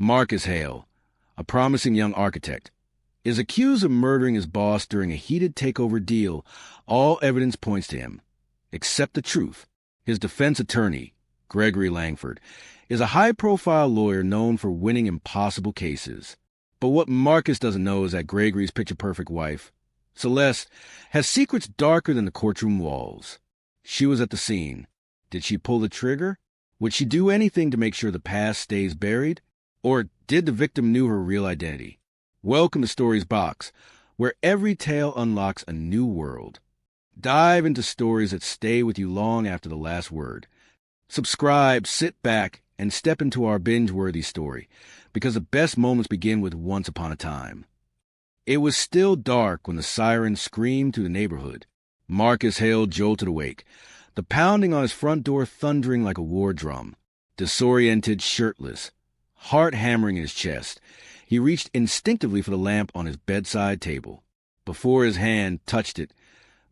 Marcus Hale, a promising young architect, is accused of murdering his boss during a heated takeover deal. All evidence points to him, except the truth. His defense attorney, Gregory Langford, is a high-profile lawyer known for winning impossible cases. But what Marcus doesn't know is that Gregory's picture-perfect wife, Celeste, has secrets darker than the courtroom walls. She was at the scene. Did she pull the trigger? Would she do anything to make sure the past stays buried? Or did the victim know her real identity? Welcome to Stories Box, where every tale unlocks a new world. Dive into stories that stay with you long after the last word. Subscribe, sit back, and step into our binge-worthy story, because the best moments begin with once upon a time. It was still dark when the siren screamed through the neighborhood. Marcus Hale jolted awake, the pounding on his front door thundering like a war drum. Disoriented, shirtless, heart hammering in his chest, he reached instinctively for the lamp on his bedside table. Before his hand touched it,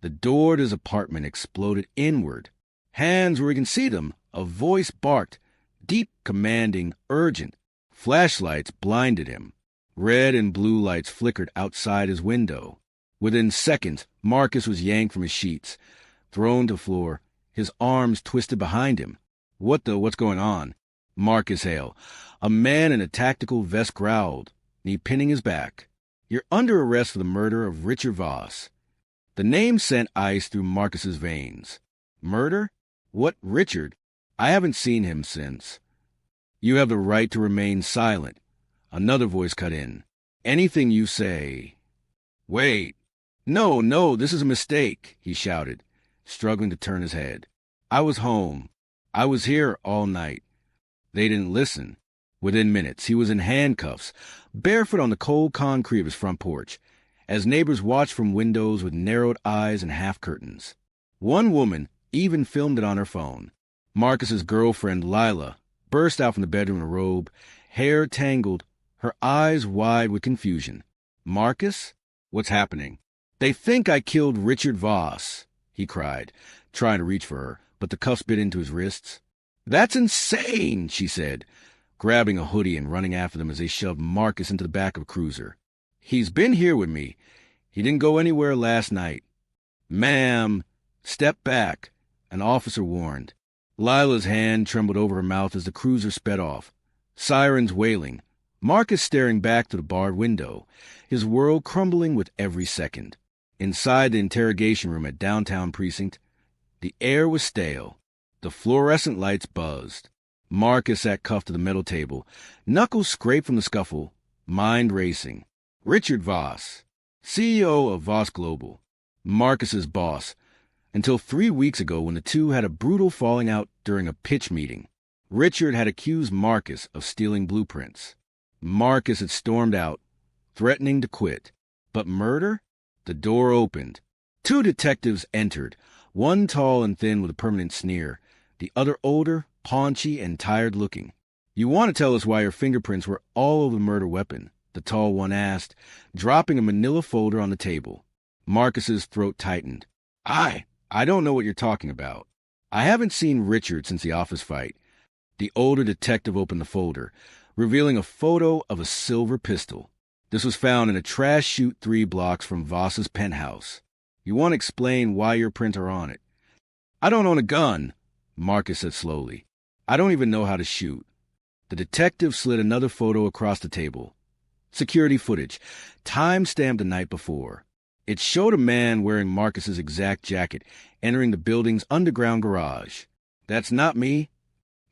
the door to his apartment exploded inward. Hands where he can see them. A voice barked, deep, commanding, urgent. Flashlights blinded him. Red and blue lights flickered outside his window. Within seconds, Marcus was yanked from his sheets, thrown to the floor, his arms twisted behind him. What's going on? Marcus Hale, a man in a tactical vest, growled, knee pinning his back. You're under arrest for the murder of Richard Voss. The name sent ice through Marcus's veins. Murder? What Richard? I haven't seen him since. You have the right to remain silent. Another voice cut in. Anything you say. Wait. No, this is a mistake, he shouted, struggling to turn his head. I was home. I was here all night. They didn't listen. Within minutes, he was in handcuffs, barefoot on the cold concrete of his front porch, as neighbors watched from windows with narrowed eyes and half curtains. One woman even filmed it on her phone. Marcus's girlfriend, Lila, burst out from the bedroom in a robe, hair tangled, her eyes wide with confusion. Marcus? What's happening? They think I killed Richard Voss, he cried, trying to reach for her, but the cuffs bit into his wrists. That's insane, she said, grabbing a hoodie and running after them as they shoved Marcus into the back of a cruiser. He's been here with me. He didn't go anywhere last night. Ma'am, step back, an officer warned. Lila's hand trembled over her mouth as the cruiser sped off. Sirens wailing. Marcus staring back to the barred window, his world crumbling with every second. Inside the interrogation room at Downtown Precinct, the air was stale. The fluorescent lights buzzed. Marcus sat cuffed to the metal table, knuckles scraped from the scuffle, mind racing. Richard Voss, CEO of Voss Global, Marcus's boss, until 3 weeks ago when the two had a brutal falling out during a pitch meeting. Richard had accused Marcus of stealing blueprints. Marcus had stormed out, threatening to quit. But murder? The door opened. 2 detectives entered, one tall and thin with a permanent sneer, the other older, paunchy, and tired-looking. You want to tell us why your fingerprints were all over the murder weapon? The tall one asked, dropping a manila folder on the table. Marcus's throat tightened. I don't know what you're talking about. I haven't seen Richard since the office fight. The older detective opened the folder, revealing a photo of a silver pistol. This was found in a trash chute 3 blocks from Voss's penthouse. You want to explain why your prints are on it? I don't own a gun, Marcus said slowly. I don't even know how to shoot. The detective slid another photo across the table. Security footage, time-stamped the night before. It showed a man wearing Marcus's exact jacket entering the building's underground garage. That's not me.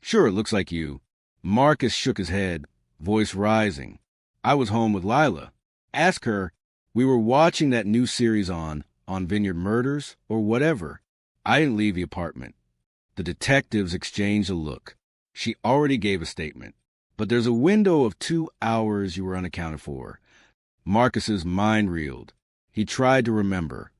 Sure, it looks like you. Marcus shook his head, voice rising. I was home with Lila. Ask her. We were watching that new series on Vineyard Murders or whatever. I didn't leave the apartment. The detectives exchanged a look. She already gave a statement. But there's a window of 2 hours you were unaccounted for. Marcus's mind reeled. He tried to remember.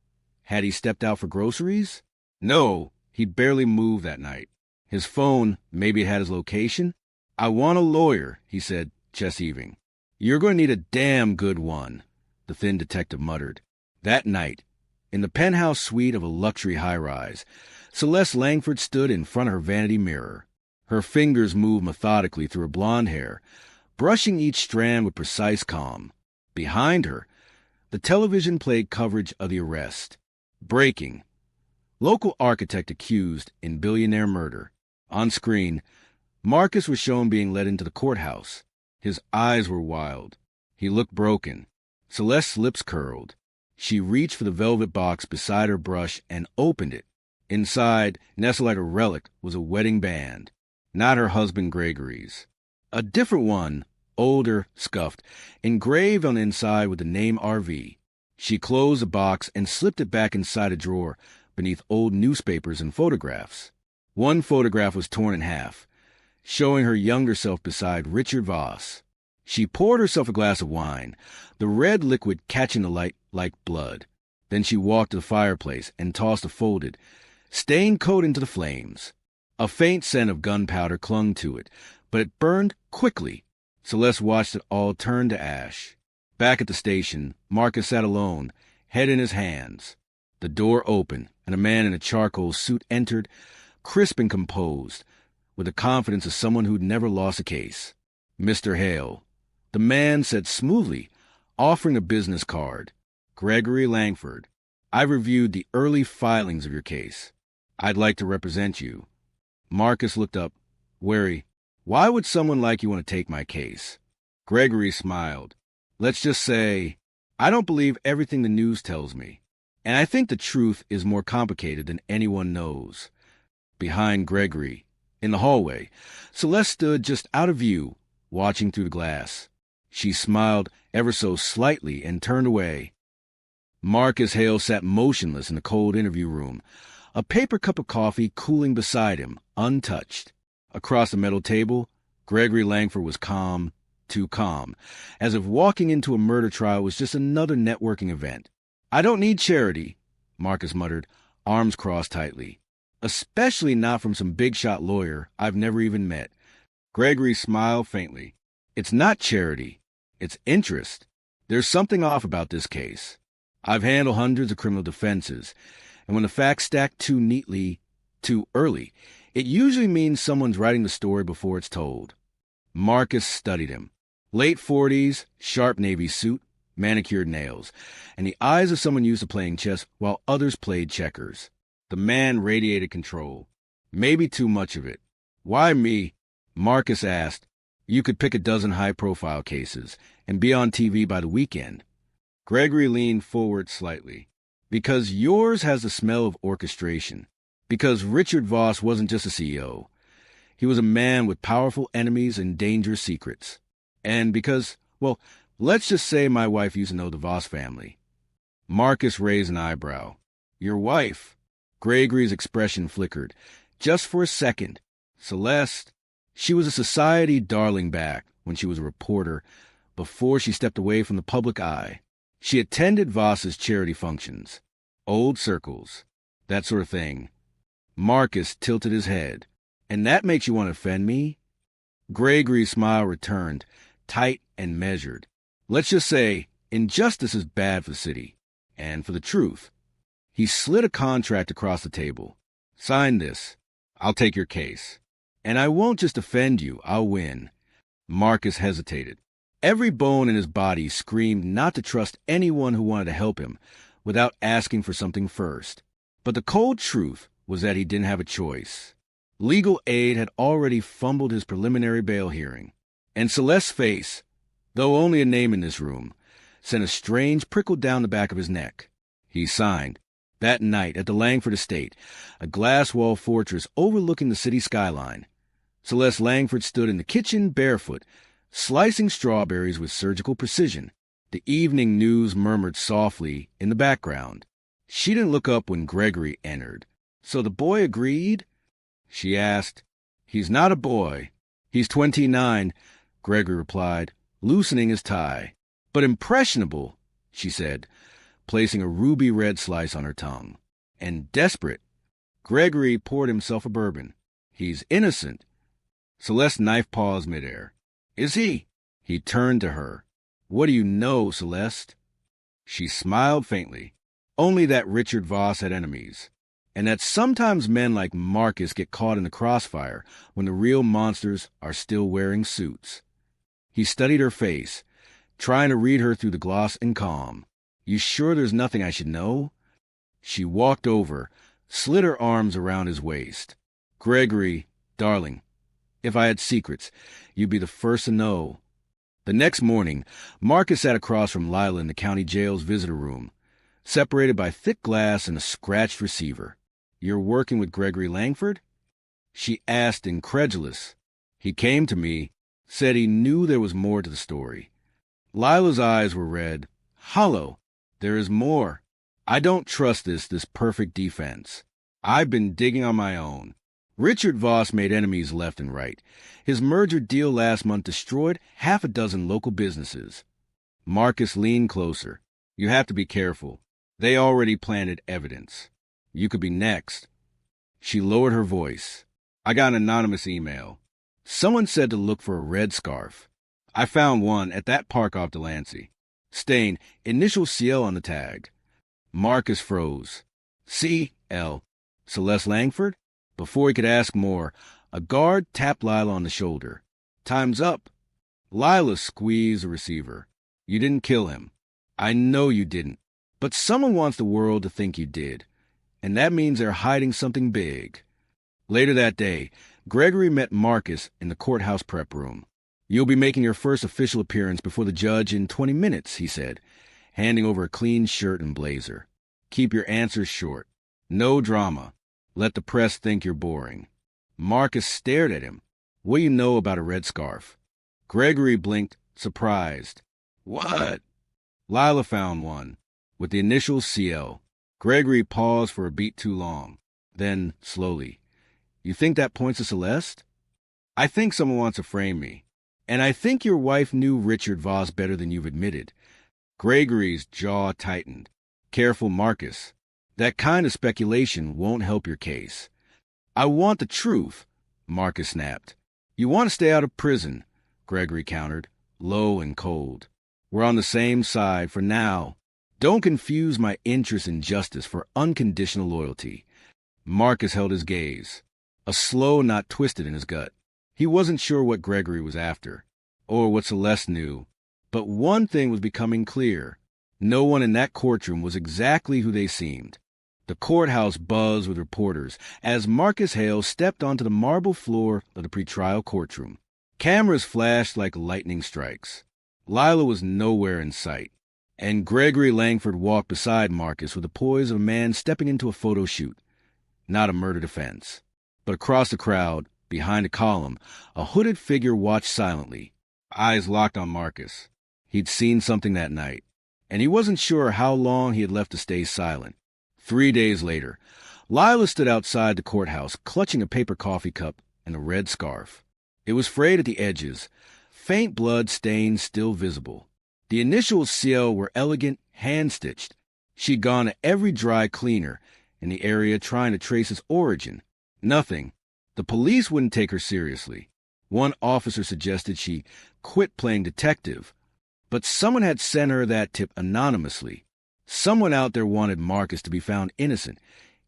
Had he stepped out for groceries? No, he'd barely moved that night. His phone, maybe it had his location? I want a lawyer, he said, chest heaving. You're going to need a damn good one, the thin detective muttered. That night, in the penthouse suite of a luxury high-rise, Celeste Langford stood in front of her vanity mirror. Her fingers moved methodically through her blonde hair, brushing each strand with precise calm. Behind her, the television played coverage of the arrest. Breaking. Local architect accused in billionaire murder. On screen, Marcus was shown being led into the courthouse. His eyes were wild. He looked broken. Celeste's lips curled. She reached for the velvet box beside her brush and opened it. Inside, nestled like a relic, was a wedding band. Not her husband Gregory's. A different one, older, scuffed, engraved on the inside with the name RV. She closed the box and slipped it back inside a drawer beneath old newspapers and photographs. One photograph was torn in half, showing her younger self beside Richard Voss. She poured herself a glass of wine, the red liquid catching the light like blood. Then she walked to the fireplace and tossed a folded, stained coat into the flames. A faint scent of gunpowder clung to it, but it burned quickly. Celeste watched it all turn to ash. Back at the station, Marcus sat alone, head in his hands. The door opened, and a man in a charcoal suit entered, crisp and composed, with the confidence of someone who'd never lost a case. Mr. Hale. The man said smoothly, offering a business card. Gregory Langford. I've reviewed the early filings of your case. I'd like to represent you. Marcus looked up, wary. Why would someone like you want to take my case? Gregory smiled. Let's just say, I don't believe everything the news tells me, and I think the truth is more complicated than anyone knows. Behind Gregory, in the hallway, Celeste stood just out of view, watching through the glass. She smiled ever so slightly and turned away. Marcus Hale sat motionless in the cold interview room, a paper cup of coffee cooling beside him, untouched. Across the metal table, Gregory Langford was calm, too calm, as if walking into a murder trial was just another networking event. I don't need charity, Marcus muttered, arms crossed tightly. Especially not from some big-shot lawyer I've never even met. Gregory smiled faintly. It's not charity. It's interest. There's something off about this case. I've handled hundreds of criminal defenses, and when the facts stack too neatly, too early, it usually means someone's writing the story before it's told. Marcus studied him. Late 40s, sharp navy suit, manicured nails, and the eyes of someone used to playing chess while others played checkers. The man radiated control. Maybe too much of it. Why me? Marcus asked. You could pick a dozen high-profile cases and be on TV by the weekend. Gregory leaned forward slightly. Because yours has the smell of orchestration. Because Richard Voss wasn't just a CEO. He was a man with powerful enemies and dangerous secrets. And because, well, let's just say my wife used to know the Voss family. Marcus raised an eyebrow. Your wife? Gregory's expression flickered. Just for a second. Celeste. She was a society darling back when she was a reporter, before she stepped away from the public eye. She attended Voss's charity functions. Old circles. That sort of thing. Marcus tilted his head. And that makes you want to offend me? Gregory's smile returned, tight and measured. Let's just say, injustice is bad for the city. And for the truth. He slid a contract across the table. Sign this. I'll take your case. And I won't just defend you, I'll win. Marcus hesitated. Every bone in his body screamed not to trust anyone who wanted to help him without asking for something first. But the cold truth was that he didn't have a choice. Legal aid had already fumbled his preliminary bail hearing. And Celeste's face, though only a name in this room, sent a strange prickle down the back of his neck. He signed. That night at the Langford estate, a glass-wall fortress overlooking the city skyline, Celeste Langford stood in the kitchen barefoot, slicing strawberries with surgical precision. The evening news murmured softly in the background. She didn't look up when Gregory entered. So the boy agreed? She asked. He's not a boy. He's 29, Gregory replied, loosening his tie. But impressionable, she said, placing a ruby-red slice on her tongue. And desperate. Gregory poured himself a bourbon. He's innocent. Celeste's knife paused midair. Is he? He turned to her. What do you know, Celeste? She smiled faintly. Only that Richard Voss had enemies, and that sometimes men like Marcus get caught in the crossfire when the real monsters are still wearing suits. He studied her face, trying to read her through the gloss and calm. You sure there's nothing I should know? She walked over, slid her arms around his waist. Gregory, darling, if I had secrets, you'd be the first to know. The next morning, Marcus sat across from Lila in the county jail's visitor room, separated by thick glass and a scratched receiver. You're working with Gregory Langford? She asked, incredulous. He came to me, said he knew there was more to the story. Lila's eyes were red. Hollow. There is more. I don't trust this perfect defense. I've been digging on my own. Richard Voss made enemies left and right. His merger deal last month destroyed 6 local businesses. Marcus leaned closer. You have to be careful. They already planted evidence. You could be next. She lowered her voice. I got an anonymous email. Someone said to look for a red scarf. I found one at that park off Delancey. Stain, initial CL on the tag. Marcus froze. C.L. Celeste Langford? Before he could ask more, a guard tapped Lila on the shoulder. Time's up. Lila squeezed the receiver. You didn't kill him. I know you didn't. But someone wants the world to think you did. And that means they're hiding something big. Later that day, Gregory met Marcus in the courthouse prep room. You'll be making your first official appearance before the judge in 20 minutes, he said, handing over a clean shirt and blazer. Keep your answers short. No drama. Let the press think you're boring. Marcus stared at him. What do you know about a red scarf? Gregory blinked, surprised. What? Lila found one, with the initials CL. Gregory paused for a beat too long. Then, slowly. You think that points to Celeste? I think someone wants to frame me. And I think your wife knew Richard Voss better than you've admitted. Gregory's jaw tightened. Careful, Marcus. That kind of speculation won't help your case. I want the truth, Marcus snapped. You want to stay out of prison, Gregory countered, low and cold. We're on the same side for now. Don't confuse my interest in justice for unconditional loyalty. Marcus held his gaze, a slow knot twisted in his gut. He wasn't sure what Gregory was after, or what Celeste knew, but one thing was becoming clear. No one in that courtroom was exactly who they seemed. The courthouse buzzed with reporters as Marcus Hale stepped onto the marble floor of the pretrial courtroom. Cameras flashed like lightning strikes. Lila was nowhere in sight, and Gregory Langford walked beside Marcus with the poise of a man stepping into a photo shoot. Not a murder defense. But across the crowd, behind a column, a hooded figure watched silently, eyes locked on Marcus. He'd seen something that night, and he wasn't sure how long he had left to stay silent. 3 days later, Lila stood outside the courthouse, clutching a paper coffee cup and a red scarf. It was frayed at the edges, faint blood stains still visible. The initials CL were elegant, hand-stitched. She'd gone to every dry cleaner in the area trying to trace its origin. Nothing. The police wouldn't take her seriously. One officer suggested she quit playing detective, but someone had sent her that tip anonymously. Someone out there wanted Marcus to be found innocent,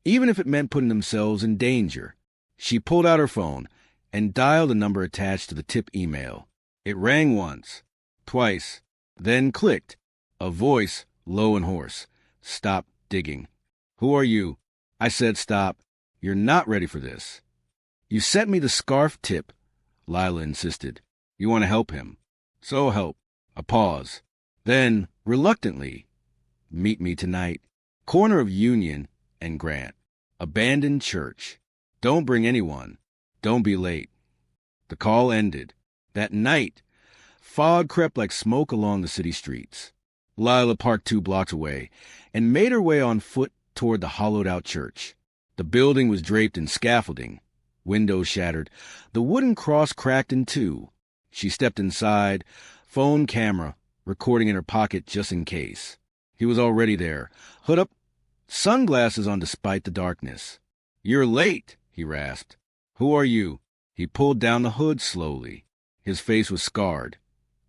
even if it meant putting themselves in danger. She pulled out her phone and dialed a number attached to the tip email. It rang once, twice, then clicked. A voice, low and hoarse. Stop digging. Who are you? I said stop. You're not ready for this. You sent me the scarf tip, Lila insisted. You want to help him. So help. A pause. Then, reluctantly, meet me tonight. Corner of Union and Grant. Abandoned church. Don't bring anyone. Don't be late. The call ended. That night, fog crept like smoke along the city streets. Lila parked 2 blocks away and made her way on foot toward the hollowed-out church. The building was draped in scaffolding. Windows shattered. The wooden cross cracked in 2. She stepped inside, phone camera, recording in her pocket just in case. He was already there, hood up, sunglasses on despite the darkness. You're late, he rasped. Who are you? He pulled down the hood slowly. His face was scarred,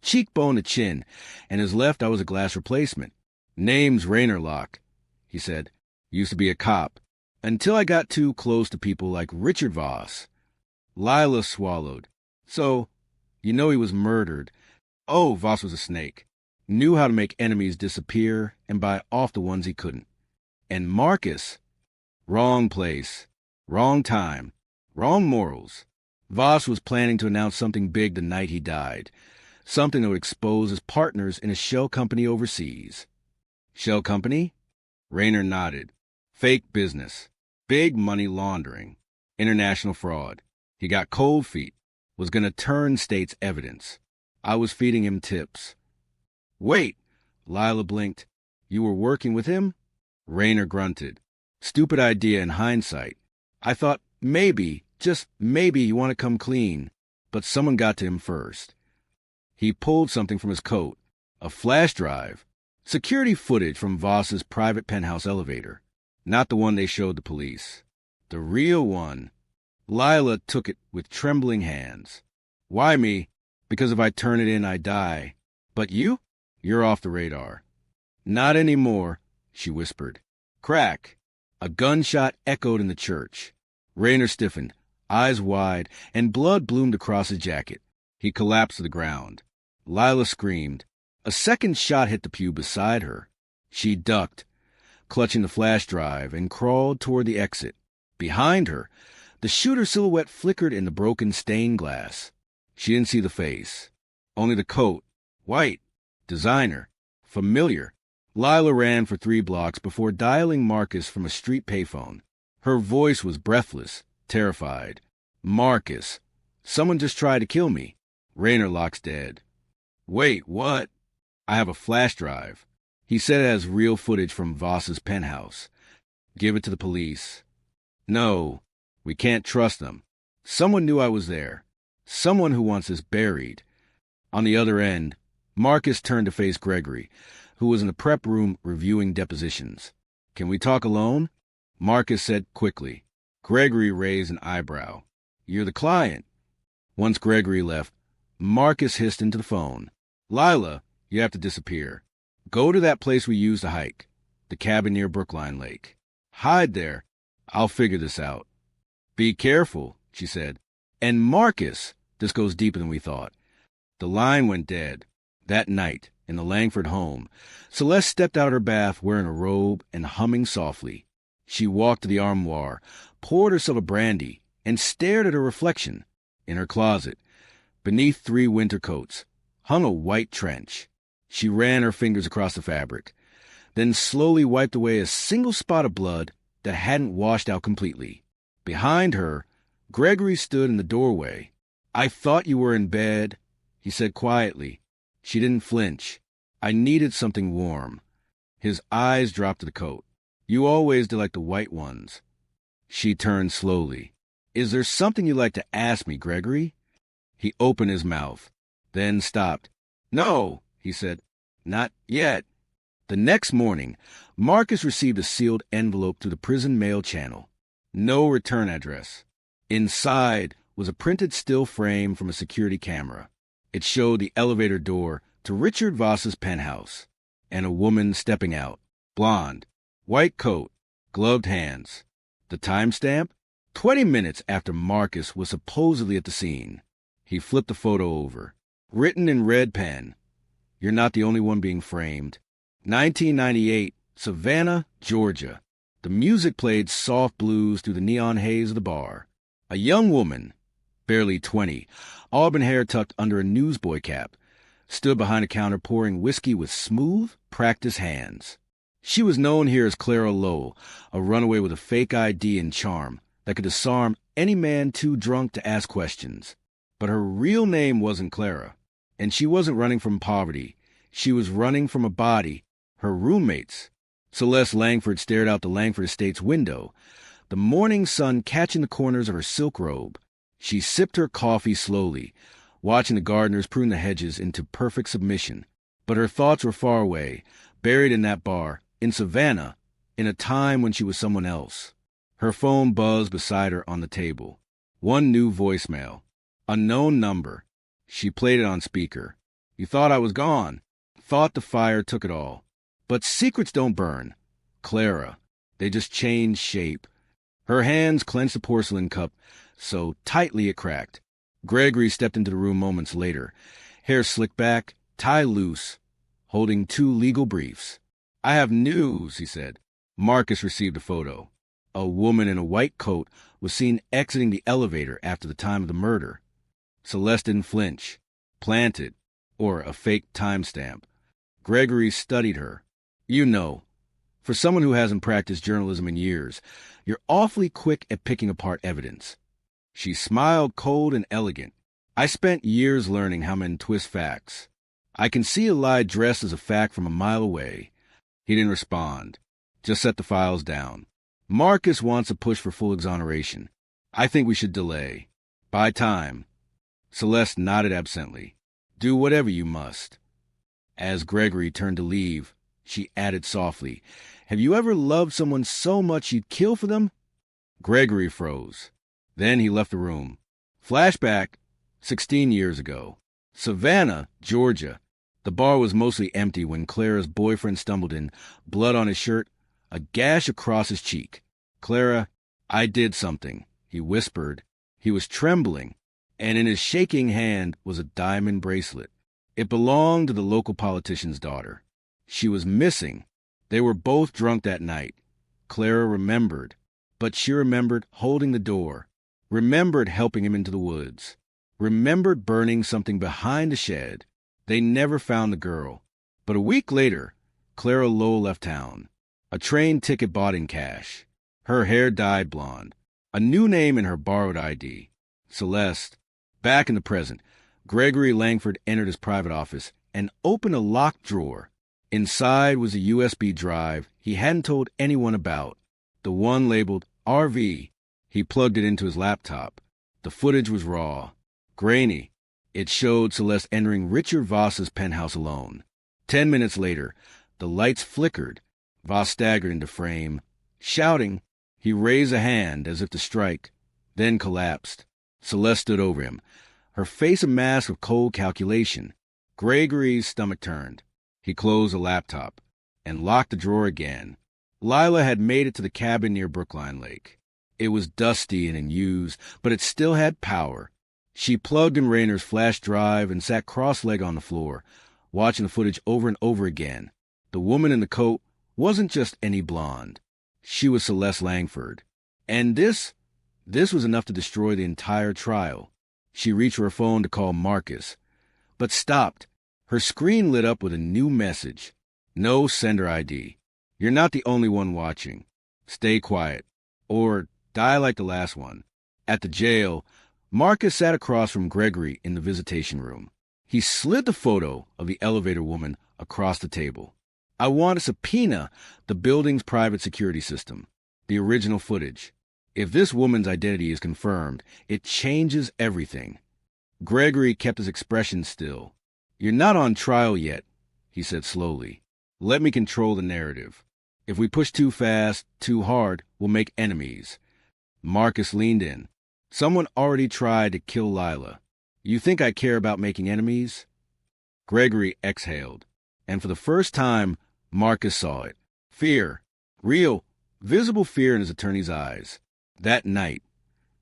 cheekbone to chin, and his left eye was a glass replacement. Name's Rainerlock, he said. Used to be a cop, until I got too close to people like Richard Voss. Lila swallowed. So, you know he was murdered. Oh, Voss was a snake. Knew how to make enemies disappear and buy off the ones he couldn't. And Marcus, wrong place, wrong time, wrong morals. Voss was planning to announce something big the night he died, something that would expose his partners in a shell company overseas. Shell company? Rayner nodded. Fake business. Big money laundering. International fraud. He got cold feet. Was going to turn state's evidence. I was feeding him tips. Wait! Lila blinked. You were working with him? Rayner grunted. Stupid idea in hindsight. I thought maybe, just maybe you want to come clean. But someone got to him first. He pulled something from his coat. A flash drive. Security footage from Voss's private penthouse elevator. Not the one they showed the police. The real one. Lila took it with trembling hands. Why me? Because if I turn it in, I die. But you? You're off the radar. Not anymore, she whispered. Crack. A gunshot echoed in the church. Rayner stiffened, eyes wide, and blood bloomed across his jacket. He collapsed to the ground. Lila screamed. A second shot hit the pew beside her. She ducked, clutching the flash drive, and crawled toward the exit. Behind her, the shooter's silhouette flickered in the broken stained glass. She didn't see the face. Only the coat. White. Designer. Familiar. Lila ran for 3 blocks before dialing Marcus from a street payphone. Her voice was breathless, terrified. Marcus. Someone just tried to kill me. Rayner locks dead. Wait, what? I have a flash drive. He said it has real footage from Voss's penthouse. Give it to the police. No, we can't trust them. Someone knew I was there. Someone who wants us buried. On the other end, Marcus turned to face Gregory, who was in the prep room reviewing depositions. Can we talk alone? Marcus said quickly. Gregory raised an eyebrow. You're the client. Once Gregory left, Marcus hissed into the phone. Lila, you have to disappear. Go to that place we used to hike, the cabin near Brookline Lake. Hide there. I'll figure this out. Be careful, she said. And Marcus, this goes deeper than we thought. The line went dead. That night, in the Langford home, Celeste stepped out of her bath wearing a robe and humming softly. She walked to the armoire, poured herself a brandy, and stared at her reflection. In her closet, beneath 3 winter coats, hung a white trench. She ran her fingers across the fabric, then slowly wiped away a single spot of blood that hadn't washed out completely. Behind her, Gregory stood in the doorway. I thought you were in bed, he said quietly. She didn't flinch. I needed something warm. His eyes dropped to the coat. You always did like the white ones. She turned slowly. Is there something you'd like to ask me, Gregory? He opened his mouth, then stopped. No, he said. Not yet. The next morning, Marcus received a sealed envelope through the prison mail channel. No return address. Inside was a printed still frame from a security camera. It showed the elevator door to Richard Voss's penthouse, and a woman stepping out, blonde, white coat, gloved hands. The timestamp? 20 minutes after Marcus was supposedly at the scene. He flipped the photo over. Written in red pen. You're not the only one being framed. 1998, Savannah, Georgia. The music played soft blues through the neon haze of the bar. A young woman, barely 20, auburn hair tucked under a newsboy cap, stood behind a counter pouring whiskey with smooth, practiced hands. She was known here as Clara Lowell, a runaway with a fake ID and charm that could disarm any man too drunk to ask questions. But her real name wasn't Clara, and she wasn't running from poverty. She was running from a body, her roommate's. Celeste Langford stared out the Langford estate's window, the morning sun catching the corners of her silk robe. She sipped her coffee slowly, watching the gardeners prune the hedges into perfect submission. But her thoughts were far away, buried in that bar, in Savannah, in a time when she was someone else. Her phone buzzed beside her on the table. One new voicemail. Unknown number. She played it on speaker. You thought I was gone. Thought the fire took it all. But secrets don't burn. Clara. They just change shape. Her hands clenched the porcelain cup so tightly it cracked. Gregory stepped into the room moments later, hair slicked back, tie loose, holding 2 legal briefs. "I have news," he said. Marcus received a photo. A woman in a white coat was seen exiting the elevator after the time of the murder. Celeste didn't flinch. Planted, or a fake timestamp. Gregory studied her. "You know, for someone who hasn't practiced journalism in years, you're awfully quick at picking apart evidence." She smiled, cold and elegant. "I spent years learning how men twist facts. I can see a lie dressed as a fact from a mile away." He didn't respond. Just set the files down. "Marcus wants a push for full exoneration. I think we should delay. Buy time." Celeste nodded absently. "Do whatever you must." As Gregory turned to leave, she added softly, "Have you ever loved someone so much you'd kill for them?" Gregory froze. Then he left the room. Flashback, 16 years ago. Savannah, Georgia. The bar was mostly empty when Clara's boyfriend stumbled in, blood on his shirt, a gash across his cheek. "Clara, I did something," he whispered. He was trembling, and in his shaking hand was a diamond bracelet. It belonged to the local politician's daughter. She was missing. They were both drunk that night. Clara remembered, but she remembered holding the door, remembered helping him into the woods, remembered burning something behind the shed. They never found the girl. But a week later, Clara Lowe left town. A train ticket bought in cash. Her hair dyed blonde. A new name in her borrowed ID. Celeste. Back in the present, Gregory Langford entered his private office and opened a locked drawer. Inside was a USB drive he hadn't told anyone about, the one labeled RV. He plugged it into his laptop. The footage was raw, grainy. It showed Celeste entering Richard Voss's penthouse alone. 10 minutes later, the lights flickered. Voss staggered into frame. Shouting, he raised a hand as if to strike, then collapsed. Celeste stood over him, her face a mask of cold calculation. Gregory's stomach turned. He closed the laptop and locked the drawer again. Lila had made it to the cabin near Brookline Lake. It was dusty and unused, but it still had power. She plugged in Rayner's flash drive and sat cross-legged on the floor, watching the footage over and over again. The woman in the coat wasn't just any blonde. She was Celeste Langford. And this was enough to destroy the entire trial. She reached for her phone to call Marcus, but stopped. Her screen lit up with a new message. "No sender ID. You're not the only one watching. Stay quiet, or die like the last one." At the jail, Marcus sat across from Gregory in the visitation room. He slid the photo of the elevator woman across the table. "I want to subpoena the building's private security system, the original footage. If this woman's identity is confirmed, it changes everything." Gregory kept his expression still. "You're not on trial yet," he said slowly. "Let me control the narrative. If we push too fast, too hard, we'll make enemies." Marcus leaned in. "Someone already tried to kill Lila. You think I care about making enemies?" Gregory exhaled, and for the first time, Marcus saw it. Fear. Real, visible fear in his attorney's eyes. That night,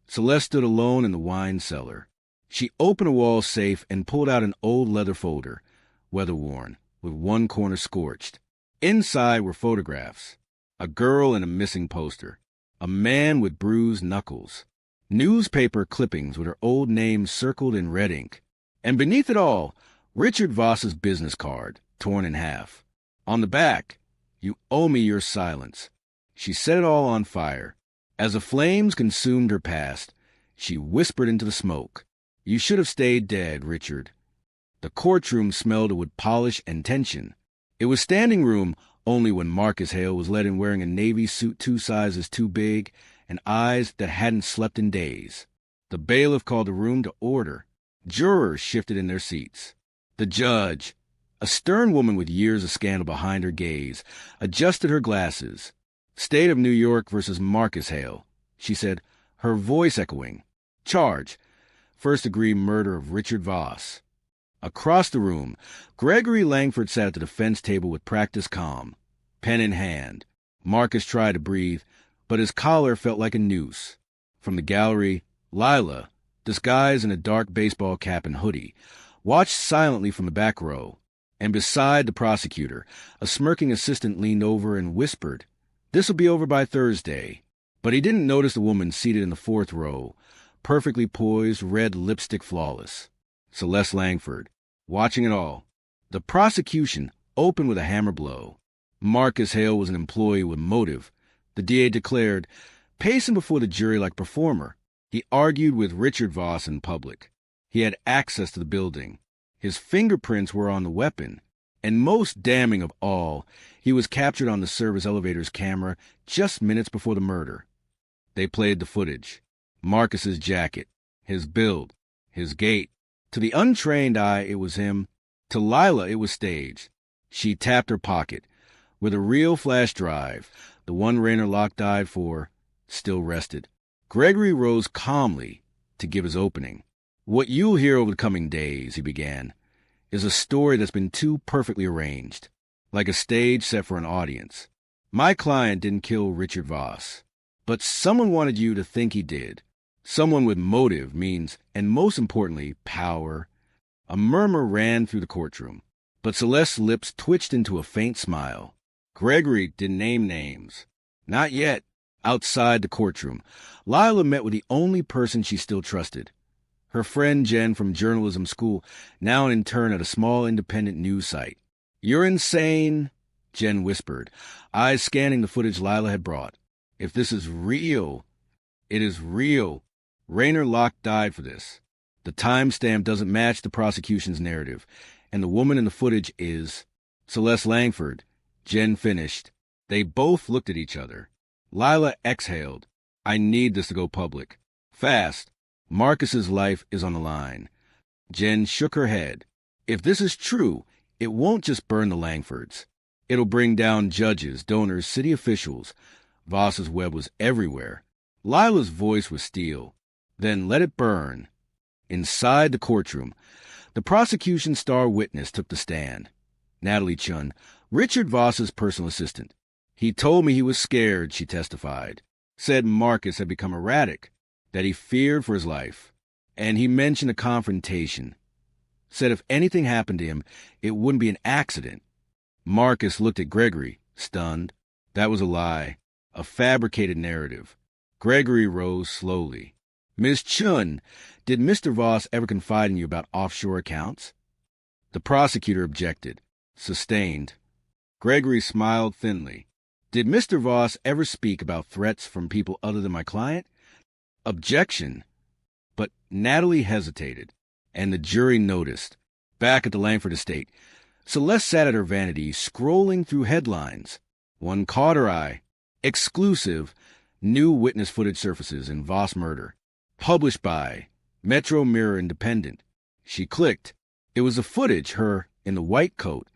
Celeste stood alone in the wine cellar. She opened a wall safe and pulled out an old leather folder, weather-worn, with one corner scorched. Inside were photographs. A girl and a missing poster. A man with bruised knuckles. Newspaper clippings with her old name circled in red ink. And beneath it all, Richard Voss's business card, torn in half. On the back, "You owe me your silence." She set it all on fire. As the flames consumed her past, she whispered into the smoke, "You should have stayed dead, Richard." The courtroom smelled of wood polish and tension. It was standing room only when Marcus Hale was let in wearing a navy suit 2 sizes too big and eyes that hadn't slept in days. The bailiff called the room to order. Jurors shifted in their seats. The judge, a stern woman with years of scandal behind her gaze, adjusted her glasses. "State of New York versus Marcus Hale," she said, her voice echoing. "Charge, first-degree murder of Richard Voss." Across the room, Gregory Langford sat at the defense table with practiced calm, pen in hand. Marcus tried to breathe, but his collar felt like a noose. From the gallery, Lila, disguised in a dark baseball cap and hoodie, watched silently from the back row. And beside the prosecutor, a smirking assistant leaned over and whispered, "This'll be over by Thursday." But he didn't notice the woman seated in the fourth row, perfectly poised, red lipstick flawless. Celeste Langford, watching it all. The prosecution opened with a hammer blow. Marcus Hale was an employee with motive. The DA declared, pacing before the jury like a performer. He argued with Richard Voss in public. He had access to the building. His fingerprints were on the weapon. And most damning of all, he was captured on the service elevator's camera just minutes before the murder. They played the footage. Marcus's jacket, his build, his gait. To the untrained eye, it was him. To Lila, it was staged. She tapped her pocket. With a real flash drive, the one Rainer Locke died for, still rested. Gregory rose calmly to give his opening. "What you'll hear over the coming days," he began, "is a story that's been too perfectly arranged, like a stage set for an audience. My client didn't kill Richard Voss, but someone wanted you to think he did. Someone with motive, means, and most importantly, power." A murmur ran through the courtroom, but Celeste's lips twitched into a faint smile. Gregory didn't name names. Not yet. Outside the courtroom, Lila met with the only person she still trusted. Her friend Jen from journalism school, now an intern at a small independent news site. "You're insane," Jen whispered, eyes scanning the footage Lila had brought. "If this is real, it is real. Rainer Locke died for this. The timestamp doesn't match the prosecution's narrative, and the woman in the footage is Celeste Langford." Jen finished. They both looked at each other. Lila exhaled. "I need this to go public. Fast. Marcus's life is on the line." Jen shook her head. "If this is true, it won't just burn the Langfords. It'll bring down judges, donors, city officials." Voss's web was everywhere. Lila's voice was steel. "Then let it burn." Inside the courtroom, the prosecution's star witness took the stand. Natalie Chun, Richard Voss's personal assistant. "He told me he was scared," she testified. "Said Marcus had become erratic, that he feared for his life. And he mentioned a confrontation. Said if anything happened to him, it wouldn't be an accident." Marcus looked at Gregory, stunned. That was a lie, a fabricated narrative. Gregory rose slowly. "Miss Chun, did Mr. Voss ever confide in you about offshore accounts?" The prosecutor objected. Sustained. Gregory smiled thinly. "Did Mr. Voss ever speak about threats from people other than my client?" Objection. But Natalie hesitated, and the jury noticed. Back at the Langford estate, Celeste sat at her vanity, scrolling through headlines. One caught her eye. Exclusive. New witness footage surfaces in Voss murder. Published by Metro Mirror Independent. She clicked. It was the footage, her, in the white coat,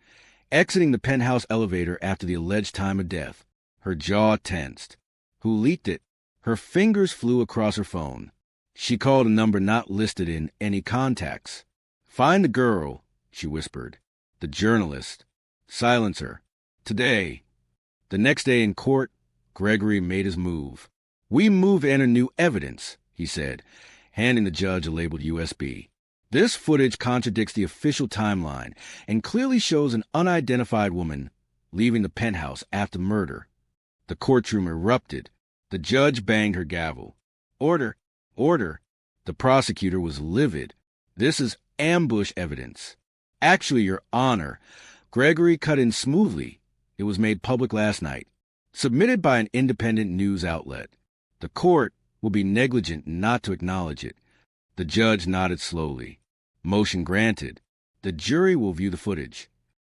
exiting the penthouse elevator after the alleged time of death. Her jaw tensed. Who leaked it? Her fingers flew across her phone. She called a number not listed in any contacts. "Find the girl," she whispered. "The journalist. Silence her. Today." The next day in court, Gregory made his move. "We move to enter new evidence," he said, handing the judge a labeled USB. "This footage contradicts the official timeline and clearly shows an unidentified woman leaving the penthouse after murder." The courtroom erupted. The judge banged her gavel. "Order! Order!" The prosecutor was livid. "This is ambush evidence." "Actually, Your Honor," Gregory cut in smoothly. "It was made public last night. Submitted by an independent news outlet. The court will be negligent not to acknowledge it." The judge nodded slowly. "Motion granted. The jury will view the footage."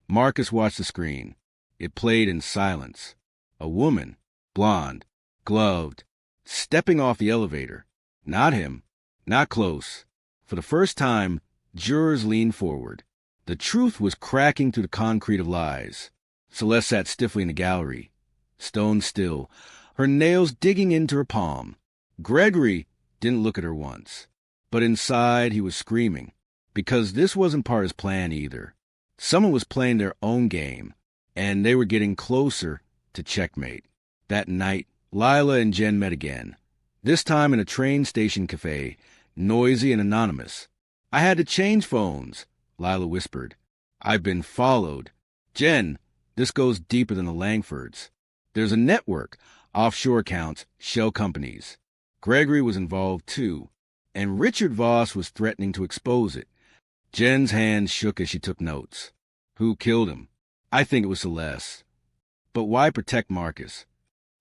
Marcus watched the screen. It played in silence. A woman, blonde, gloved, stepping off the elevator. Not him. Not close. For the first time, jurors leaned forward. The truth was cracking through the concrete of lies. Celeste sat stiffly in the gallery, stone still, her nails digging into her palm. Gregory didn't look at her once. But inside he was screaming, because this wasn't part of his plan either. Someone was playing their own game, and they were getting closer to checkmate. That night, Lila and Jen met again, this time in a train station cafe, noisy and anonymous. "I had to change phones," Lila whispered. I've been followed. Jen, this goes deeper than the Langfords. There's a network, offshore accounts, shell companies. Gregory was involved too, and Richard Voss was threatening to expose it. Jen's hand shook as she took notes. Who killed him? I think it was Celeste. But why protect Marcus?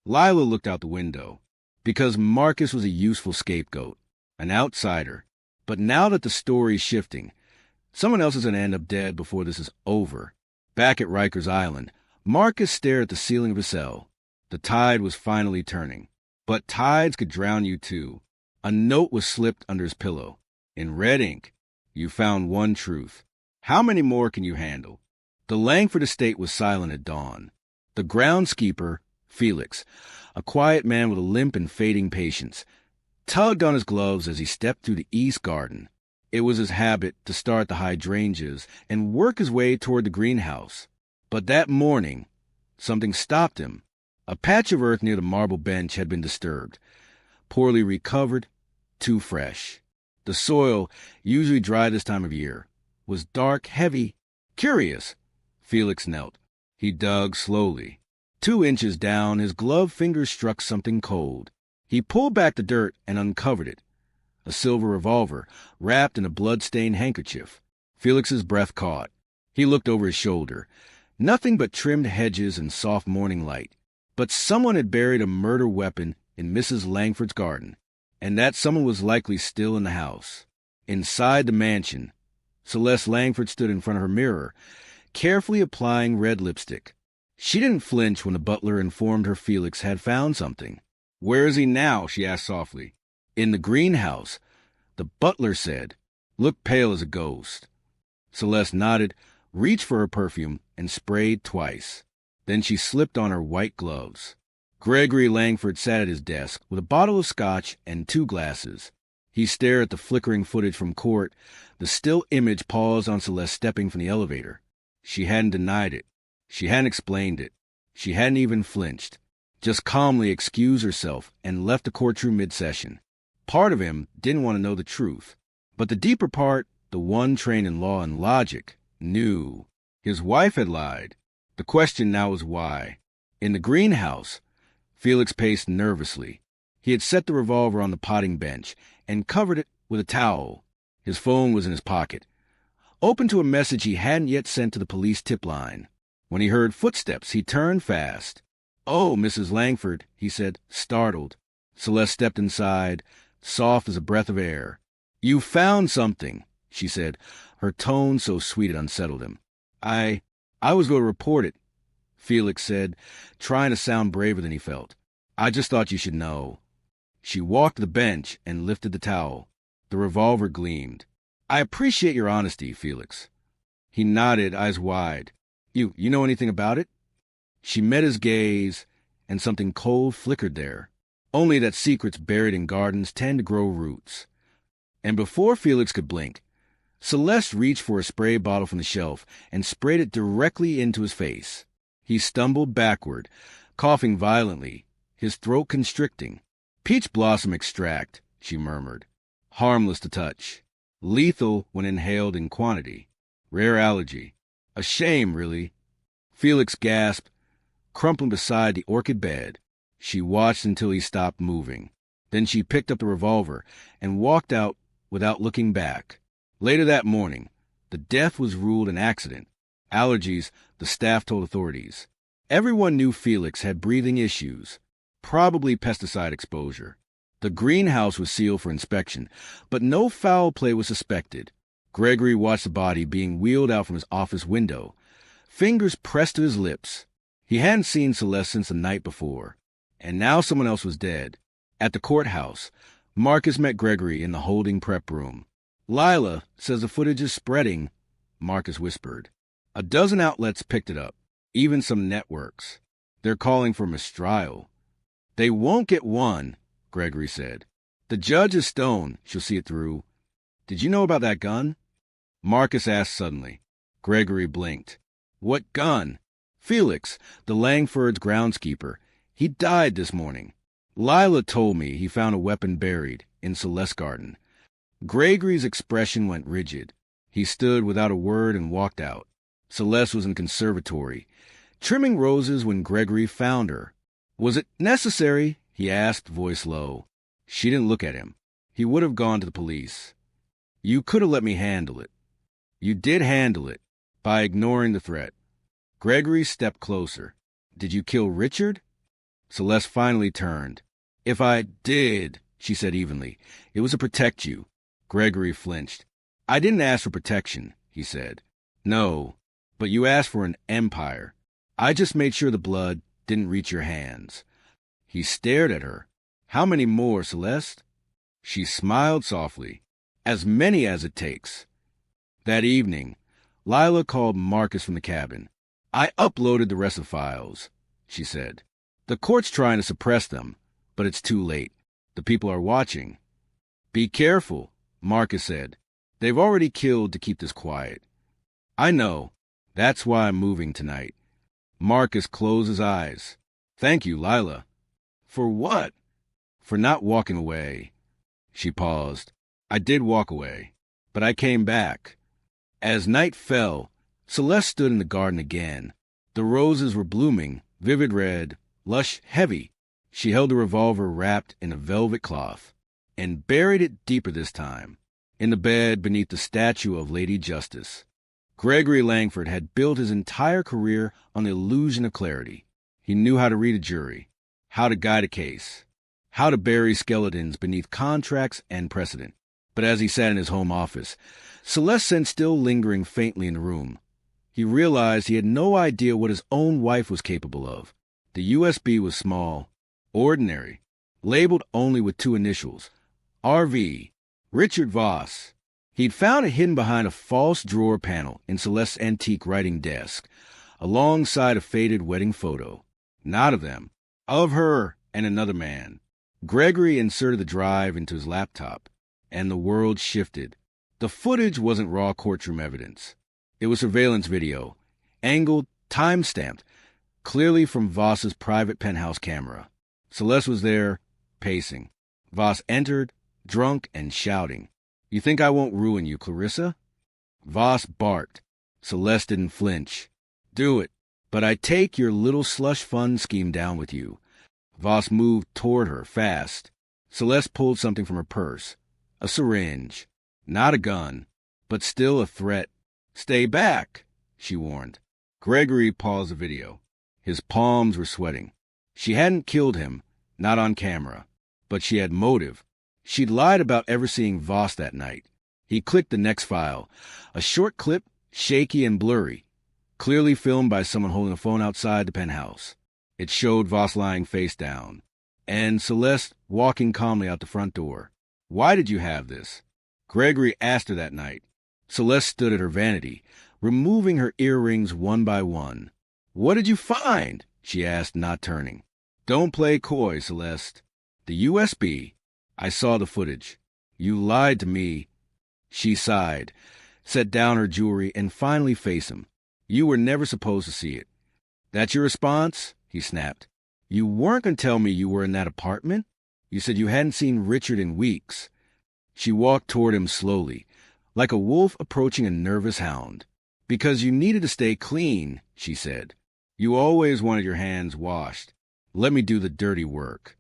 Lila looked out the window. Because Marcus was a useful scapegoat, an outsider. But now that the story's shifting, someone else is going to end up dead before this is over. Back at Rikers Island, Marcus stared at the ceiling of his cell. The tide was finally turning. But tides could drown you too. A note was slipped under his pillow. In red ink, you found one truth. How many more can you handle? The Langford estate was silent at dawn. The groundskeeper, Felix, a quiet man with a limp and fading patience, tugged on his gloves as he stepped through the east garden. It was his habit to start the hydrangeas and work his way toward the greenhouse. But that morning, something stopped him. A patch of earth near the marble bench had been disturbed. Poorly recovered, too fresh. The soil, usually dry this time of year, was dark, heavy, curious. Felix knelt. He dug slowly. 2 inches down, his gloved fingers struck something cold. He pulled back the dirt and uncovered it. A silver revolver, wrapped in a blood-stained handkerchief. Felix's breath caught. He looked over his shoulder. Nothing but trimmed hedges and soft morning light. But someone had buried a murder weapon in Mrs. Langford's garden, and that someone was likely still in the house. Inside the mansion, Celeste Langford stood in front of her mirror, carefully applying red lipstick. She didn't flinch when the butler informed her Felix had found something. "Where is he now?" she asked softly. "In the greenhouse," the butler said. "Look pale as a ghost." Celeste nodded, reached for her perfume, and sprayed twice. Then she slipped on her white gloves. Gregory Langford sat at his desk with a bottle of scotch and 2 glasses. He stared at the flickering footage from court. The still image paused on Celeste stepping from the elevator. She hadn't denied it. She hadn't explained it. She hadn't even flinched. Just calmly excused herself and left the courtroom mid-session. Part of him didn't want to know the truth. But the deeper part, the one trained in law and logic, knew. His wife had lied. The question now was why. In the greenhouse, Felix paced nervously. He had set the revolver on the potting bench and covered it with a towel. His phone was in his pocket, open to a message he hadn't yet sent to the police tip line. When he heard footsteps, he turned fast. "Oh, Mrs. Langford," he said, startled. Celeste stepped inside, soft as a breath of air. "You found something," she said, her tone so sweet it unsettled him. I was going to report it," Felix said, trying to sound braver than he felt. "I just thought you should know." She walked to the bench and lifted the towel. The revolver gleamed. "I appreciate your honesty, Felix." He nodded, eyes wide. You know anything about it?" She met his gaze, and something cold flickered there. Only that secrets buried in gardens tend to grow roots. And before Felix could blink, Celeste reached for a spray bottle from the shelf and sprayed it directly into his face. He stumbled backward, coughing violently, his throat constricting. "Peach blossom extract," she murmured. "Harmless to touch. Lethal when inhaled in quantity. Rare allergy. A shame, really." Felix gasped, crumpling beside the orchid bed. She watched until he stopped moving. Then she picked up the revolver and walked out without looking back. Later that morning, the death was ruled an accident. Allergies, the staff told authorities. Everyone knew Felix had breathing issues, probably pesticide exposure. The greenhouse was sealed for inspection, but no foul play was suspected. Gregory watched the body being wheeled out from his office window, fingers pressed to his lips. He hadn't seen Celeste since the night before, and now someone else was dead. At the courthouse, Marcus met Gregory in the holding prep room. "Lila says the footage is spreading," Marcus whispered. "A dozen outlets picked it up, even some networks. They're calling for mistrial." "They won't get one," Gregory said. "The judge is stoned. She'll see it through." "Did you know about that gun?" Marcus asked suddenly. Gregory blinked. "What gun?" "Felix, the Langfords' groundskeeper. He died this morning. Lila told me he found a weapon buried in Celeste's garden." Gregory's expression went rigid. He stood without a word and walked out. Celeste was in the conservatory, trimming roses when Gregory found her. "Was it necessary?" he asked, voice low. She didn't look at him. He would have gone to the police. "You could have let me handle it." "You did handle it, by ignoring the threat." Gregory stepped closer. "Did you kill Richard?" Celeste finally turned. "If I did," she said evenly, "it was to protect you." Gregory flinched. "I didn't ask for protection," he said. "No, but you asked for an empire. I just made sure the blood didn't reach your hands." He stared at her. "How many more, Celeste?" She smiled softly. "As many as it takes." That evening, Lila called Marcus from the cabin. "I uploaded the rest of the files," she said. "The court's trying to suppress them, but it's too late. The people are watching." "Be careful," Marcus said. "They've already killed to keep this quiet." "I know. That's why I'm moving tonight." Marcus closed his eyes. "Thank you, Lila." "For what?" "For not walking away." She paused. "I did walk away, but I came back." As night fell, Celeste stood in the garden again. The roses were blooming, vivid red, lush, heavy. She held a revolver wrapped in a velvet cloth, and buried it deeper this time, in the bed beneath the statue of Lady Justice. Gregory Langford had built his entire career on the illusion of clarity. He knew how to read a jury, how to guide a case, how to bury skeletons beneath contracts and precedent. But as he sat in his home office, Celeste's scent still lingering faintly in the room, he realized he had no idea what his own wife was capable of. The USB was small, ordinary, labeled only with 2 initials, RV, Richard Voss. He'd found it hidden behind a false drawer panel in Celeste's antique writing desk, alongside a faded wedding photo. Not of them, of her and another man. Gregory inserted the drive into his laptop, and the world shifted. The footage wasn't raw courtroom evidence. It was surveillance video, angled, time-stamped, clearly from Voss's private penthouse camera. Celeste was there, pacing. Voss entered, drunk and shouting. "You think I won't ruin you, Clarissa?" Voss barked. Celeste didn't flinch. "Do it, but I take your little slush fund scheme down with you." Voss moved toward her, fast. Celeste pulled something from her purse. A syringe. Not a gun, but still a threat. "Stay back," she warned. Gregory paused the video. His palms were sweating. She hadn't killed him, not on camera, but she had motive. She'd lied about ever seeing Voss that night. He clicked the next file, a short clip, shaky and blurry, clearly filmed by someone holding a phone outside the penthouse. It showed Voss lying face down, and Celeste walking calmly out the front door. "Why did you have this?" Gregory asked her that night. Celeste stood at her vanity, removing her earrings one by one. "What did you find?" she asked, not turning. "Don't play coy, Celeste." "The USB. I saw the footage. You lied to me." She sighed, set down her jewelry, and finally faced him. "You were never supposed to see it." "That's your response?" he snapped. "You weren't going to tell me you were in that apartment? You said you hadn't seen Richard in weeks." She walked toward him slowly, like a wolf approaching a nervous hound. "Because you needed to stay clean," she said. "You always wanted your hands washed. Let me do the dirty work."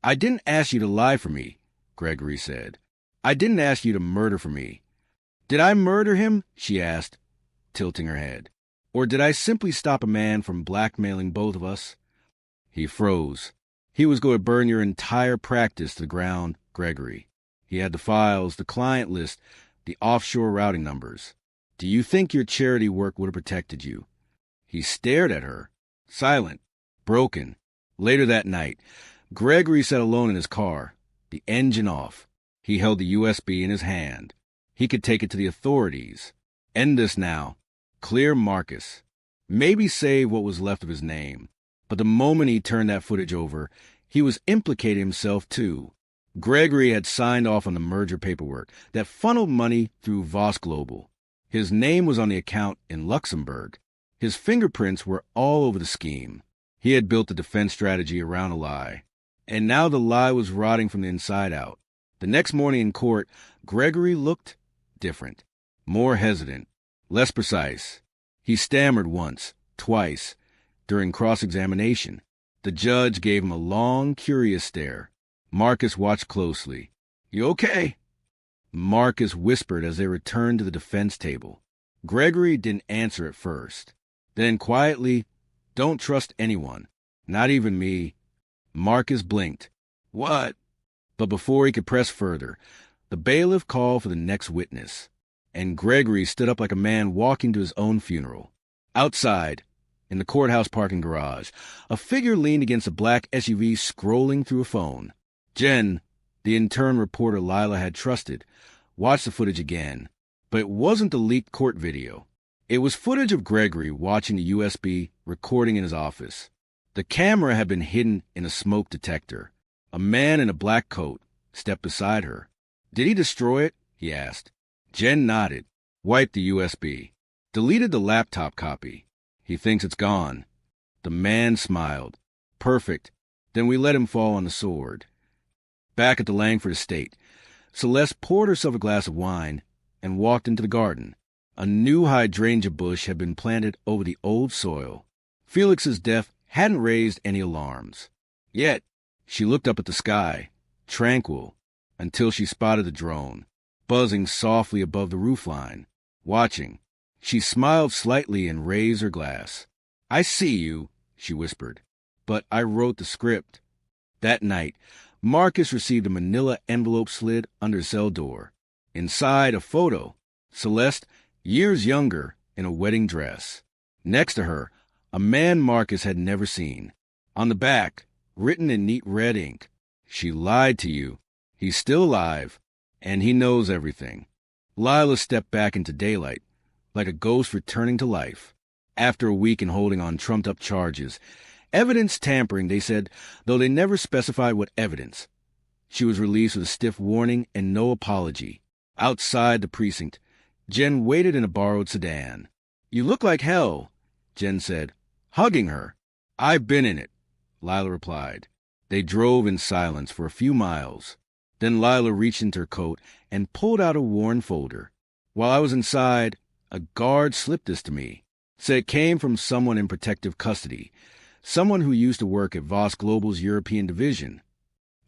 "I didn't ask you to lie for me," Gregory said. "I didn't ask you to murder for me." "Did I murder him?" she asked, tilting her head. "Or did I simply stop a man from blackmailing both of us?" He froze. He was going to burn your entire practice to the ground, Gregory. He had the files, the client list, the offshore routing numbers. "Do you think your charity work would have protected you?" He stared at her, silent, broken. Later that night, Gregory sat alone in his car, the engine off. He held the USB in his hand. He could take it to the authorities. End this now. Clear Marcus. Maybe save what was left of his name. But the moment he turned that footage over, he was implicating himself too. Gregory had signed off on the merger paperwork that funneled money through Voss Global. His name was on the account in Luxembourg. His fingerprints were all over the scheme. He had built a defense strategy around a lie. And now the lie was rotting from the inside out. The next morning in court, Gregory looked different, more hesitant, less precise. He stammered once, twice, during cross-examination. The judge gave him a long, curious stare. Marcus watched closely. "You okay?" Marcus whispered as they returned to the defense table. Gregory didn't answer at first. Then quietly, "Don't trust anyone, not even me." Marcus blinked. "What?" But before he could press further, the bailiff called for the next witness, and Gregory stood up like a man walking to his own funeral. Outside, in the courthouse parking garage, a figure leaned against a black SUV scrolling through a phone. Jen, the intern reporter Lila had trusted, watched the footage again, but it wasn't the leaked court video. It was footage of Gregory watching the USB recording in his office. The camera had been hidden in a smoke detector. A man in a black coat stepped beside her. "Did he destroy it?" he asked. Jen nodded, wiped the USB, deleted the laptop copy. "He thinks it's gone." The man smiled. "Perfect. Then we let him fall on the sword." Back at the Langford estate, Celeste poured herself a glass of wine and walked into the garden. A new hydrangea bush had been planted over the old soil. Felix's death hadn't raised any alarms. Yet, she looked up at the sky, tranquil, until she spotted the drone, buzzing softly above the roofline. Watching, she smiled slightly and raised her glass. "I see you," she whispered, "but I wrote the script." That night, Marcus received a manila envelope slid under his cell door. Inside, a photo, Celeste, years younger, in a wedding dress. Next to her, a man Marcus had never seen. On the back, written in neat red ink, "She lied to you. He's still alive, and he knows everything." Lila stepped back into daylight, like a ghost returning to life. After a week in holding on trumped-up charges, evidence tampering, they said, though they never specified what evidence. She was released with a stiff warning and no apology. Outside the precinct, Jen waited in a borrowed sedan. "You look like hell," Jen said, hugging her. "I've been in it," Lila replied. They drove in silence for a few miles. Then Lila reached into her coat and pulled out a worn folder. "While I was inside, a guard slipped this to me. Said it came from someone in protective custody, someone who used to work at Voss Global's European division."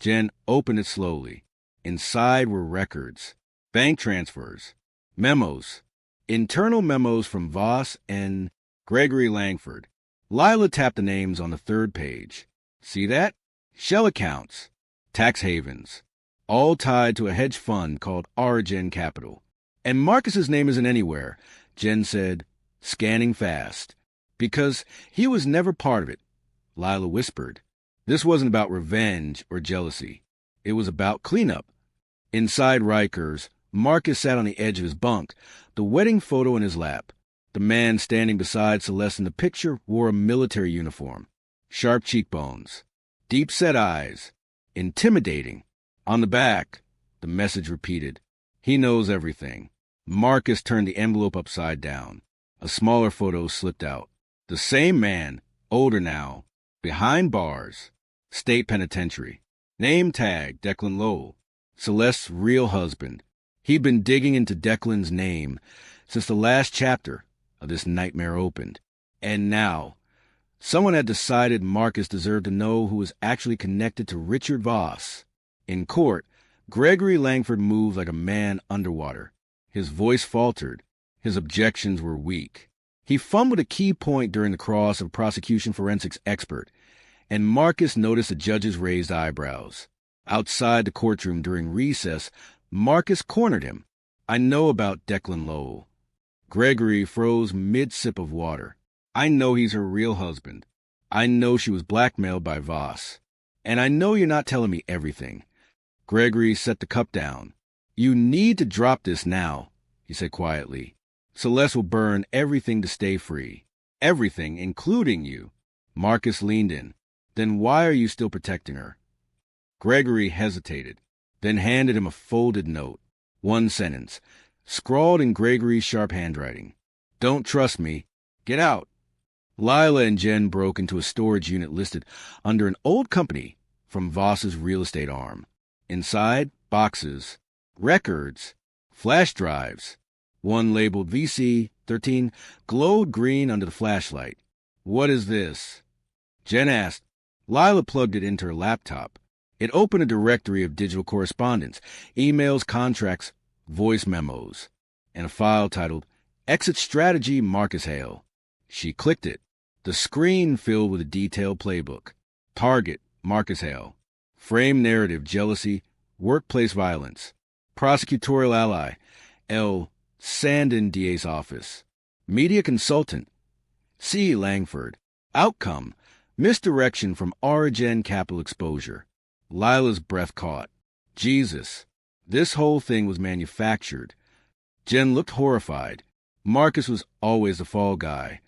Jen opened it slowly. Inside were records, bank transfers, memos, internal memos from Voss and Gregory Langford. Lila tapped the names on the third page. "See that? Shell accounts, tax havens, all tied to a hedge fund called Origin Capital. And Marcus's name isn't anywhere," Jen said, scanning fast. "Because he was never part of it," Lila whispered. This wasn't about revenge or jealousy. It was about cleanup. Inside Riker's, Marcus sat on the edge of his bunk, the wedding photo in his lap. The man standing beside Celeste in the picture wore a military uniform. Sharp cheekbones, deep-set eyes, intimidating. On the back, the message repeated, "He knows everything." Marcus turned the envelope upside down. A smaller photo slipped out. The same man, older now, behind bars, state penitentiary. Name tag, Declan Lowell, Celeste's real husband. He'd been digging into Declan's name since the last chapter of this nightmare opened. And now, someone had decided Marcus deserved to know who was actually connected to Richard Voss. In court, Gregory Langford moved like a man underwater. His voice faltered. His objections were weak. He fumbled a key point during the cross of prosecution forensics expert, and Marcus noticed the judge's raised eyebrows. Outside the courtroom during recess, Marcus cornered him. "I know about Declan Lowell." Gregory froze mid-sip of water. "I know he's her real husband. I know she was blackmailed by Voss. And I know you're not telling me everything." Gregory set the cup down. "You need to drop this now," he said quietly. "Celeste will burn everything to stay free. Everything, including you." Marcus leaned in. "Then why are you still protecting her?" Gregory hesitated, then handed him a folded note. One sentence, scrawled in Gregory's sharp handwriting. "Don't trust me. Get out." Lila and Jen broke into a storage unit listed under an old company from Voss's real estate arm. Inside, boxes, records, flash drives, one labeled VC 13 glowed green under the flashlight. "What is this?" Jen asked. Lila plugged it into her laptop. It opened a directory of digital correspondence, emails, contracts, voice memos, and a file titled Exit Strategy Marcus Hale. She clicked it. The screen filled with a detailed playbook. Target, Marcus Hale. Frame narrative, jealousy, workplace violence. Prosecutorial ally, L. Sandin DA's office. Media consultant, C. Langford. Outcome, misdirection from Origin Capital Exposure. Lila's breath caught. Jesus, this whole thing was manufactured. Jen looked horrified. Marcus was always the fall guy.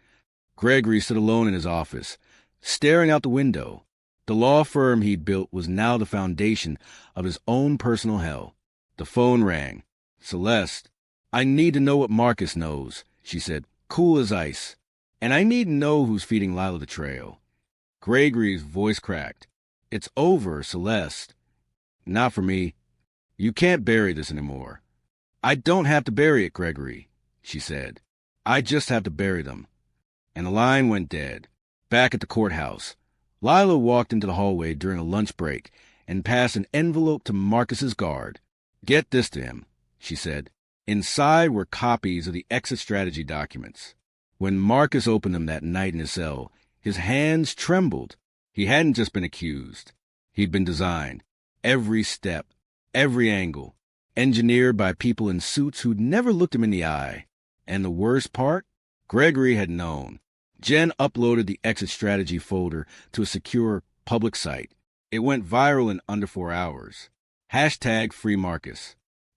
Gregory stood alone in his office, staring out the window. The law firm he'd built was now the foundation of his own personal hell. The phone rang. Celeste, "I need to know what Marcus knows," she said, cool as ice. "And I need to know who's feeding Lila the trail." Gregory's voice cracked. "It's over, Celeste." "Not for me. You can't bury this anymore." "I don't have to bury it, Gregory," she said. "I just have to bury them." And the line went dead. Back at the courthouse, Lila walked into the hallway during a lunch break and passed an envelope to Marcus's guard. "Get this to him," she said. Inside were copies of the exit strategy documents. When Marcus opened them that night in his cell, his hands trembled. He hadn't just been accused. He'd been designed. Every step, every angle, engineered by people in suits who'd never looked him in the eye. And the worst part? Gregory had known. Jen uploaded the exit strategy folder to a secure public site. It went viral in under 4 hours. Hashtag Free Marcus.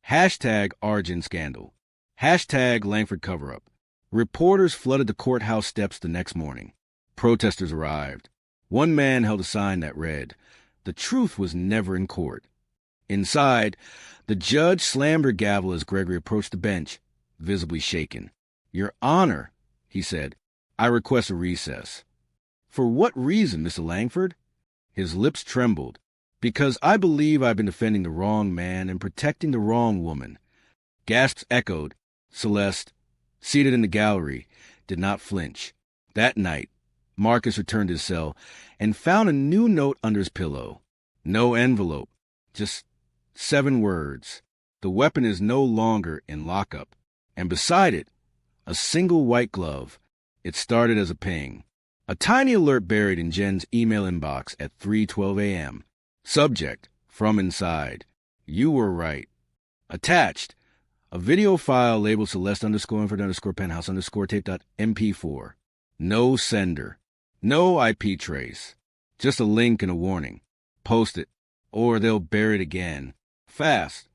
Hashtag Origin Scandal. Hashtag Langford Cover-Up. Reporters flooded the courthouse steps the next morning. Protesters arrived. One man held a sign that read, "The truth was never in court." Inside, the judge slammed her gavel as Gregory approached the bench, visibly shaken. "Your Honor," he said, "I request a recess." "For what reason, Mr. Langford?" His lips trembled. "Because I believe I've been defending the wrong man and protecting the wrong woman." Gasps echoed. Celeste, seated in the gallery, did not flinch. That night, Marcus returned to his cell and found a new note under his pillow. No envelope, just 7 words. "The weapon is no longer in lockup." And beside it, a single white glove. It started as a ping. A tiny alert buried in Jen's email inbox at 3:12 a.m. Subject, from inside. "You were right." Attached, a video file labeled Celeste_Langford_penthouse_tape.mp4. No sender. No IP trace. Just a link and a warning. Post it, or they'll bury it again. Fast.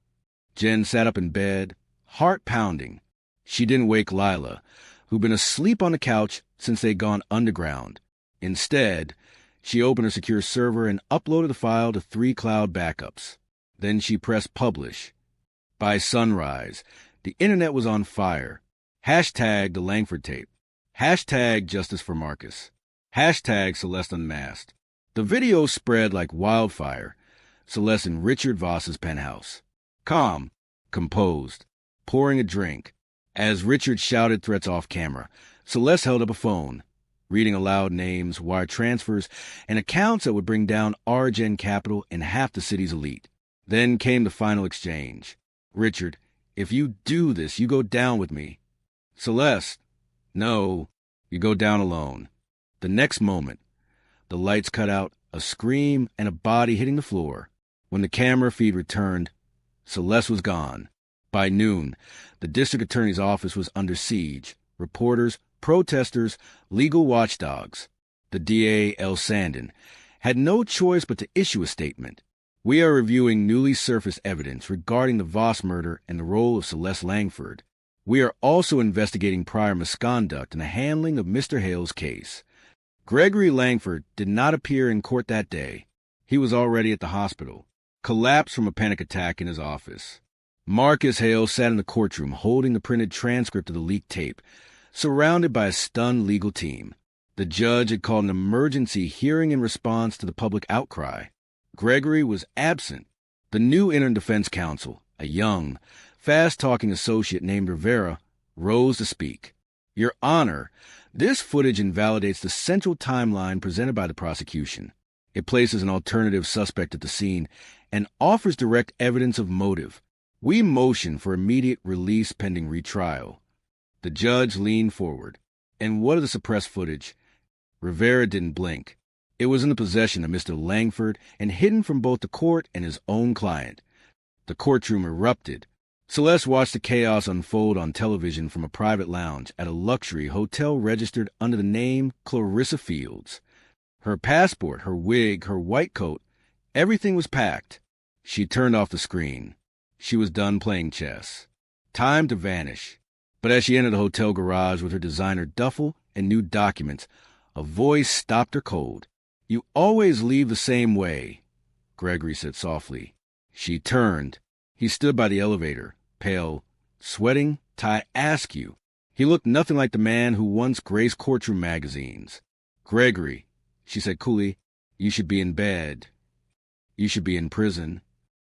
Jen sat up in bed, heart pounding. She didn't wake Lila, who'd been asleep on the couch since they'd gone underground. Instead, she opened her secure server and uploaded the file to 3 cloud backups. Then she pressed publish. By sunrise, the internet was on fire. Hashtag the Langford tape. Hashtag justice for Marcus. Hashtag Celeste unmasked. The video spread like wildfire. Celeste in Richard Voss's penthouse. Calm, composed, pouring a drink. As Richard shouted threats off camera, Celeste held up a phone, reading aloud names, wire transfers, and accounts that would bring down Origin Capital and half the city's elite. Then came the final exchange. "Richard, if you do this, you go down with me." "Celeste, no, you go down alone." The next moment, the lights cut out, a scream, and a body hitting the floor. When the camera feed returned, Celeste was gone. By noon, the district attorney's office was under siege. Reporters, protesters, legal watchdogs. The DA, L. Sandin, had no choice but to issue a statement. "We are reviewing newly surfaced evidence regarding the Voss murder and the role of Celeste Langford. We are also investigating prior misconduct in the handling of Mr. Hale's case." Gregory Langford did not appear in court that day. He was already at the hospital, collapsed from a panic attack in his office. Marcus Hale sat in the courtroom holding the printed transcript of the leaked tape, surrounded by a stunned legal team. The judge had called an emergency hearing in response to the public outcry. Gregory was absent. The new interim defense counsel, a young, fast-talking associate named Rivera, rose to speak. Your Honor, this footage invalidates the central timeline presented by the prosecution. It places an alternative suspect at the scene and offers direct evidence of motive. We motion for immediate release pending retrial. The judge leaned forward. And what of the suppressed footage? Rivera didn't blink. It was in the possession of Mr. Langford and hidden from both the court and his own client. The courtroom erupted. Celeste watched the chaos unfold on television from a private lounge at a luxury hotel registered under the name Clarissa Fields. Her passport, her wig, her white coat, everything was packed. She turned off the screen. She was done playing chess. Time to vanish. But as she entered the hotel garage with her designer duffel and new documents, a voice stopped her cold. "You always leave the same way," Gregory said softly. She turned. He stood by the elevator, pale, sweating. "I ask you." He looked nothing like the man who once graced Courtroom magazines. "Gregory," she said coolly, "you should be in bed. You should be in prison."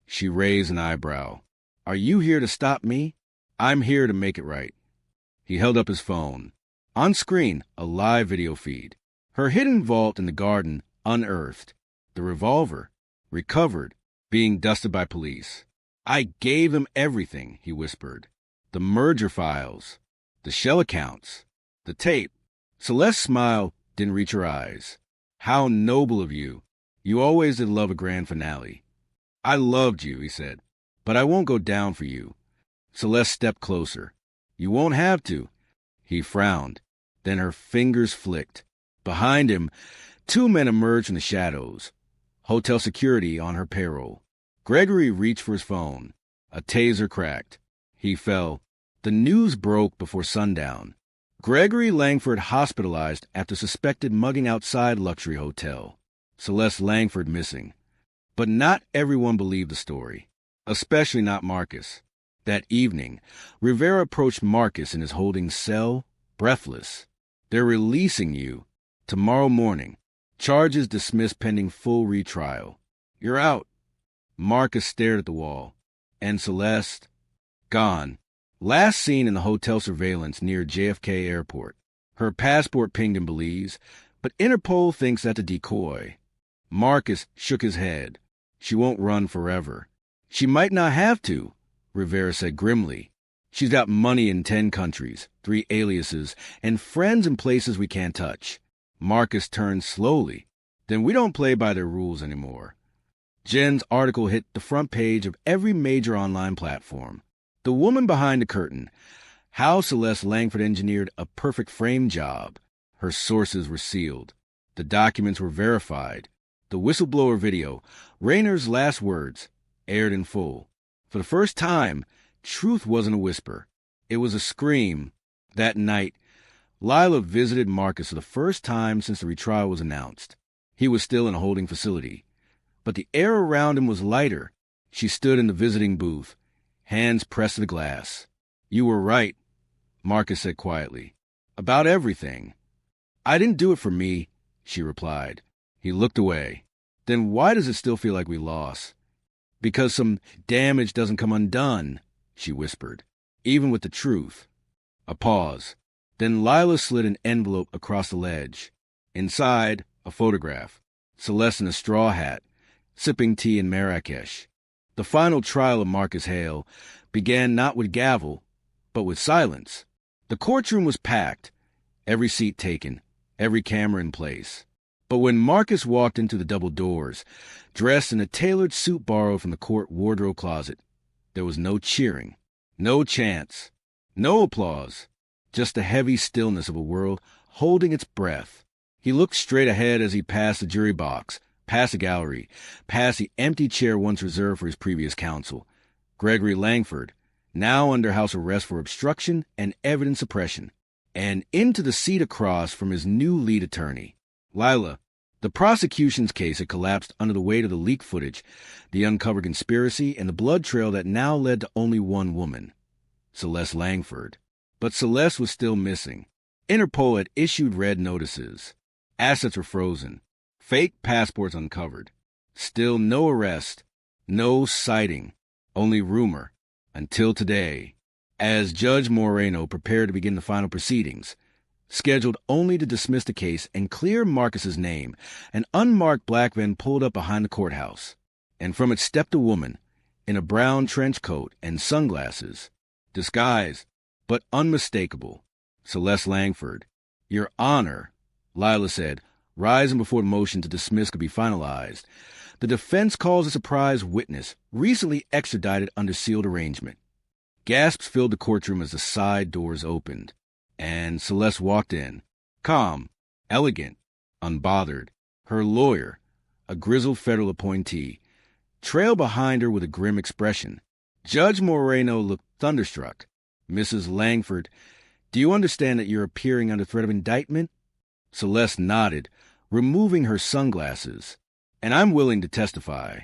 She raised an eyebrow. "Are you here to stop me?" "I'm here to make it right." He held up his phone. On screen, a live video feed. Her hidden vault in the garden unearthed. The revolver recovered, being dusted by police. "I gave them everything," he whispered. "The merger files, the shell accounts, the tape." Celeste's smile didn't reach her eyes. "How noble of you. You always did love a grand finale." "I loved you," he said, "but I won't go down for you." Celeste stepped closer. "You won't have to." He frowned. Then her fingers flicked. Behind him, two men emerged from the shadows. Hotel security on her payroll. Gregory reached for his phone. A taser cracked. He fell. The news broke before sundown. Gregory Langford hospitalized after suspected mugging outside luxury hotel. Celeste Langford missing. But not everyone believed the story, especially not Marcus. That evening, Rivera approached Marcus in his holding cell, breathless. "They're releasing you tomorrow morning. Charges dismissed pending full retrial. You're out." Marcus stared at the wall. "And Celeste?" "Gone. Last seen in the hotel surveillance near JFK Airport. Her passport pinged in Belize, but Interpol thinks that's a decoy." Marcus shook his head. "She won't run forever." "She might not have to," Rivera said grimly. "She's got money in 10 countries, 3 aliases, and friends in places we can't touch." Marcus turned slowly. "Then we don't play by their rules anymore." Jen's article hit the front page of every major online platform. The woman behind the curtain. How Celeste Langford engineered a perfect frame job. Her sources were sealed. The documents were verified. The whistleblower video, Rayner's last words, aired in full. For the first time, truth wasn't a whisper. It was a scream. That night, Lila visited Marcus for the first time since the retrial was announced. He was still in a holding facility. But the air around him was lighter. She stood in the visiting booth, hands pressed to the glass. "You were right," Marcus said quietly. "About everything." "I didn't do it for me," she replied. He looked away. "Then why does it still feel like we lost?" "Because some damage doesn't come undone," she whispered, "even with the truth." A pause. Then Lila slid an envelope across the ledge. Inside, a photograph. Celeste in a straw hat, sipping tea in Marrakesh. The final trial of Marcus Hale began not with gavel, but with silence. The courtroom was packed, every seat taken, every camera in place. But when Marcus walked into the double doors, dressed in a tailored suit borrowed from the court wardrobe closet, there was no cheering, no chants, no applause, just the heavy stillness of a world holding its breath. He looked straight ahead as he passed the jury box, past the gallery, past the empty chair once reserved for his previous counsel, Gregory Langford, now under house arrest for obstruction and evidence suppression, and into the seat across from his new lead attorney, Lila. The prosecution's case had collapsed under the weight of the leaked footage, the uncovered conspiracy, and the blood trail that now led to only one woman, Celeste Langford. But Celeste was still missing. Interpol had issued red notices. Assets were frozen. Fake passports uncovered. Still no arrest, no sighting, only rumor. Until today. As Judge Moreno prepared to begin the final proceedings, scheduled only to dismiss the case and clear Marcus's name, an unmarked black van pulled up behind the courthouse, and from it stepped a woman in a brown trench coat and sunglasses, disguised but unmistakable. Celeste Langford. "Your Honor," Lila said, rising before the motion to dismiss could be finalized. "The defense calls a surprise witness, recently extradited under sealed arrangement." Gasps filled the courtroom as the side doors opened, and Celeste walked in, calm, elegant, unbothered. Her lawyer, a grizzled federal appointee, trailed behind her with a grim expression. Judge Moreno looked thunderstruck. "Mrs. Langford, do you understand that you're appearing under threat of indictment?" Celeste nodded, removing her sunglasses. "And I'm willing to testify."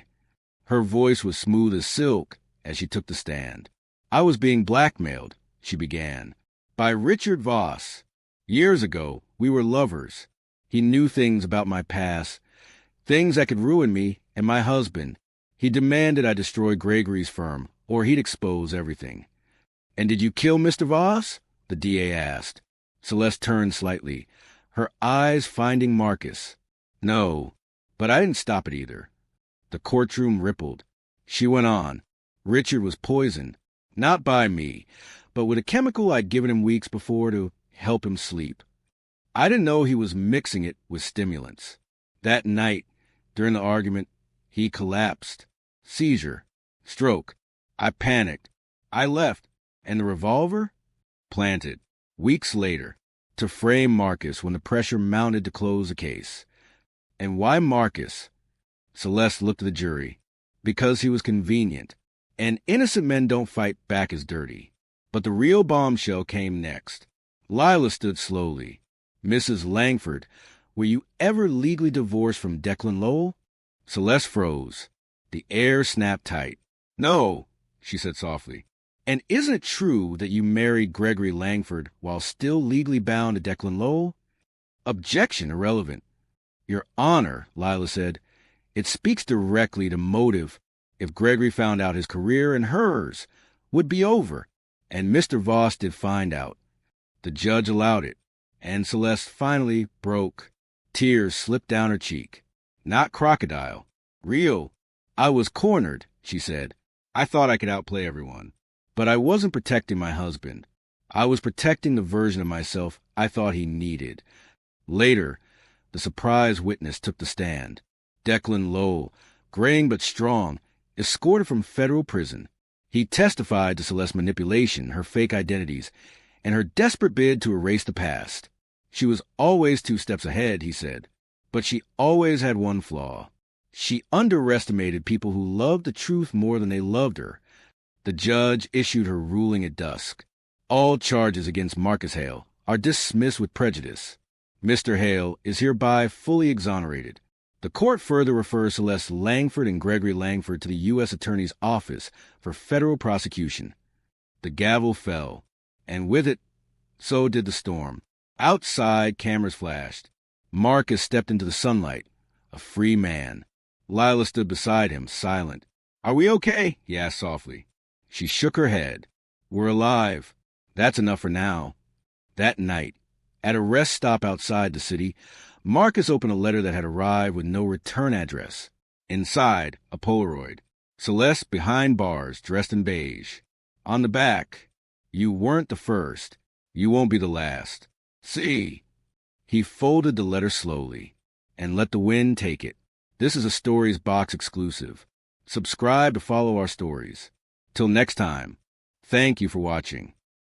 Her voice was smooth as silk as she took the stand. "I was being blackmailed," she began, "by Richard Voss. Years ago, we were lovers. He knew things about my past, things that could ruin me and my husband. He demanded I destroy Gregory's firm, or he'd expose everything." "And did you kill Mr. Voss?" the DA asked. Celeste turned slightly, her eyes finding Marcus. "No, but I didn't stop it either." The courtroom rippled. She went on. "Richard was poisoned, not by me, but with a chemical I'd given him weeks before to help him sleep. I didn't know he was mixing it with stimulants. That night, during the argument, he collapsed. Seizure. Stroke. I panicked. I left. And the revolver? Planted. Weeks later, to frame Marcus when the pressure mounted to close the case. And why Marcus? Celeste looked at the jury. Because he was convenient. And innocent men don't fight back as dirty. But the real bombshell came next. Lila stood slowly. "Mrs. Langford, were you ever legally divorced from Declan Lowell?" Celeste froze. The air snapped tight. "No," she said softly. "And isn't it true that you married Gregory Langford while still legally bound to Declan Lowell?" Objection irrelevant. "Your Honor," Lila said, "it speaks directly to motive. If Gregory found out, his career and hers would be over. And Mr. Voss did find out." The judge allowed it, and Celeste finally broke. Tears slipped down her cheek. Not crocodile. Real. "I was cornered," she said. "I thought I could outplay everyone. But I wasn't protecting my husband. I was protecting the version of myself I thought he needed." Later, the surprise witness took the stand. Declan Lowell, graying but strong, escorted from federal prison. He testified to Celeste's manipulation, her fake identities, and her desperate bid to erase the past. She was always 2 steps ahead, he said, but she always had one flaw. She underestimated people who loved the truth more than they loved her. The judge issued her ruling at dusk. All charges against Marcus Hale are dismissed with prejudice. Mr. Hale is hereby fully exonerated. The court further refers Celeste Langford and Gregory Langford to the U.S. Attorney's Office for federal prosecution. The gavel fell, and with it, so did the storm. Outside, cameras flashed. Marcus stepped into the sunlight, a free man. Lila stood beside him, silent. "Are we okay?" he asked softly. She shook her head. "We're alive. That's enough for now." That night, at a rest stop outside the city, Marcus opened a letter that had arrived with no return address. Inside, a Polaroid. Celeste behind bars, dressed in beige. On the back, "You weren't the first. You won't be the last. See." He folded the letter slowly and let the wind take it. This is a Stories Box exclusive. Subscribe to follow our stories. Till next time, thank you for watching.